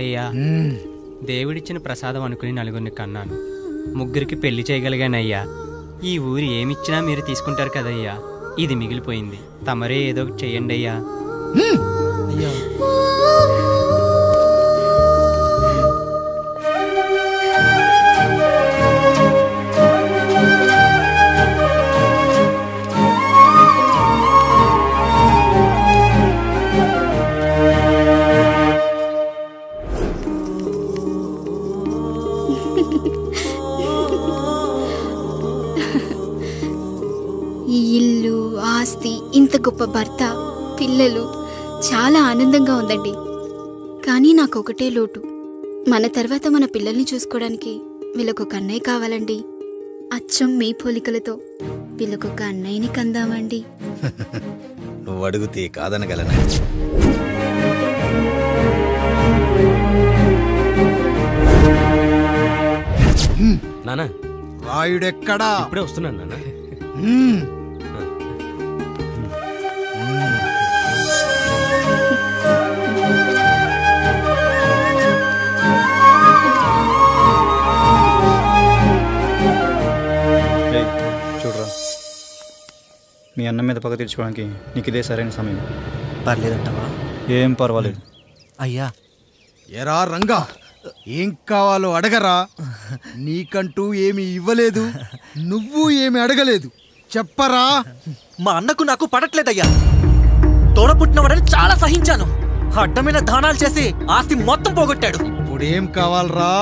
అయ్యా దేవుడిచ్చిన ప్రసాదం అనుకుని నలుగురిని కన్నాను, ముగ్గురికి పెళ్లి చేయగలిగానయ్యా. ఈ ఊరు ఏమిచ్చినా మీరు తీసుకుంటారు కదయ్యా, ఇది మిగిలిపోయింది, తమరే ఏదో ఒకటి చెయ్యండి అయ్యా. ఈ ఇల్లు, ఆస్తి, ఇంత గొప్ప భర్త, పిల్లలు, చాలా ఆనందంగా ఉందండి. కానీ నాకు ఒకటే లోటు, మన తర్వాత మన పిల్లల్ని చూసుకోవడానికి వీళ్ళకొక అన్నయ్య కావాలండి. అచ్చం మీ పోలికలతో వీళ్ళకొక అన్నయ్యని కందామండి. నువ్వు అడిగితే కాదనగలనా? నానా రాయుడెక్కడా? ఇప్పుడే వస్తున్నాను నాన్న. చూడరా, మీ అన్న మీద పగ తీర్చుకోవడానికి నీకు ఇదే సరైన సమయం. పర్లేదంటావా? ఏం పర్వాలేదు. అయ్యా. ఎరా రంగా, ఏం కావాలో అడగరా. నీకంటూ ఏమి ఇవ్వలేదు, నువ్వు ఏమి అడగలేదు, చెప్పరా. మా అన్నకు నాకు పడట్లేదయ్యా. తోడ పుట్టినవాడని చాలా సహించాను, అడ్డమైన దానాలు చేసి ఆస్తి మొత్తం పోగొట్టాడు. ఇప్పుడేం కావాలరా?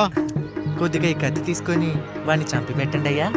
కొద్దిగా ఈ కత్తి తీసుకొని వాడిని చంపి పెట్టండి అయ్యా.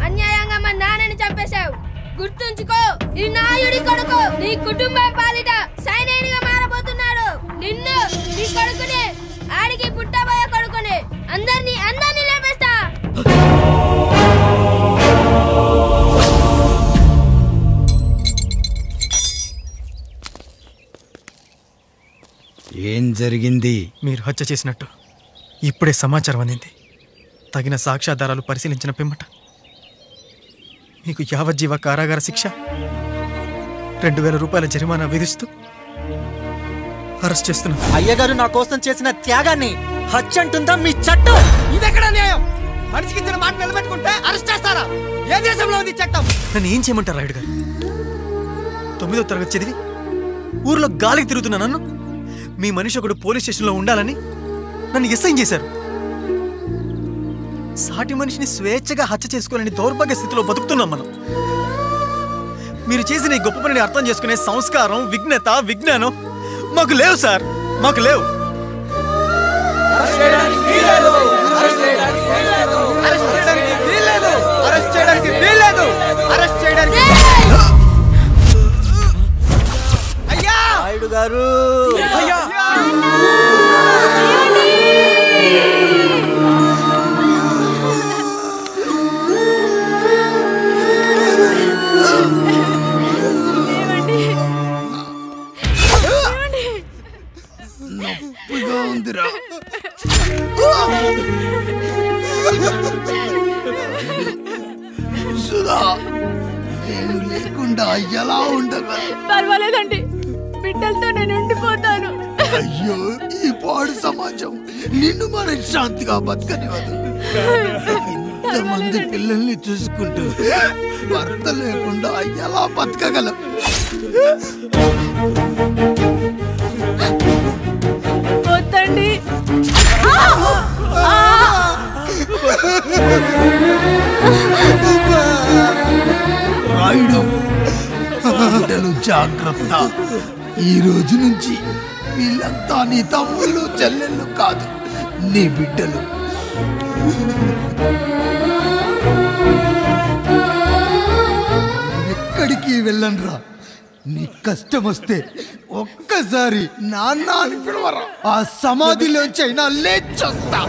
అన్యాయంగా మా నాన్నని చంపేశావు, గుర్తుంచుకో. ఈ నాయుడి కొడుకు నీ కుటుంబం పాలిట సైనికుడిగా మారబోతున్నాడు. నిన్ను, నీ కొడుకుని, ఆడికి పుట్టబోయే కొడుకుని, అందరినీ లేపేస్తా. ఏం జరిగింది? మీరు హత్య చేసినట్టు ఇప్పుడే సమాచారం అందింది. తగిన సాక్ష్యాధారాలు పరిశీలించిన పిమ్మట మీకు యావజ్జీవ కారాగార శిక్ష, 2000 రూపాయల జరిమానా విధిస్తూ అరెస్ట్ చేస్తున్నాను. అయ్యగారు నా కోసం చేసిన త్యాగాన్ని హత్య అంటుందా మీ చట్టం? ఇదెక్కడ న్యాయం? మనిషికి ఇచ్చిన మాట నిలబెట్టుకుంటే అరెస్ట్ చేస్తారా? ఏ దేశంలో ఉంది చట్టం? నన్ను ఏం చేయమంటారు రాయుడు గారు? 9వ తరగతి చదివి ఊర్లో గాలికి తిరుగుతున్నా నన్ను మీ మనిషి ఒకడు పోలీస్ స్టేషన్లో ఉండాలని నన్ను ఎస్ఐ చేశారు. సాటి మనిషిని స్వేచ్ఛగా హత్య చేసుకోవాలని దౌర్భాగ్య స్థితిలో బతుకుతున్నాం మనం. మీరు చేసిన ఈ గొప్ప పనిని అర్థం చేసుకునే సంస్కారం, విజ్ఞత, విజ్ఞానం మాకు లేవు సార్, మాకు లేవు. నాయుడు గారు, నొప్పిగా ఉందిరా. సుధా, నేను లేకుండా ఎలా ఉండగా? పర్వాలేదండి, బిడ్డలతో నేను ఉండిపోతాను. అయ్యో, ఈ పాడు సమాజం నిన్ను మనశ్శాంతిగా బతకనివ్వదు. ఇంతమంది పిల్లల్ని చూసుకుంటూ భర్త లేకుండా ఎలా బతకగలం? వద్దండి. రాయుడు, బిడ్డలు జాగ్రత్త. ఈ రోజు నుంచి వీళ్ళంతా నీ తమ్ముళ్ళు, చెల్లెళ్ళు కాదు, నీ బిడ్డలు. ఎక్కడికి వెళ్ళనరా. నీ కష్టం వస్తే ఒక్కసారి నాన్న అని పిలవరా. ఆ సమాధిలోంచి అయినా లేచొస్తా.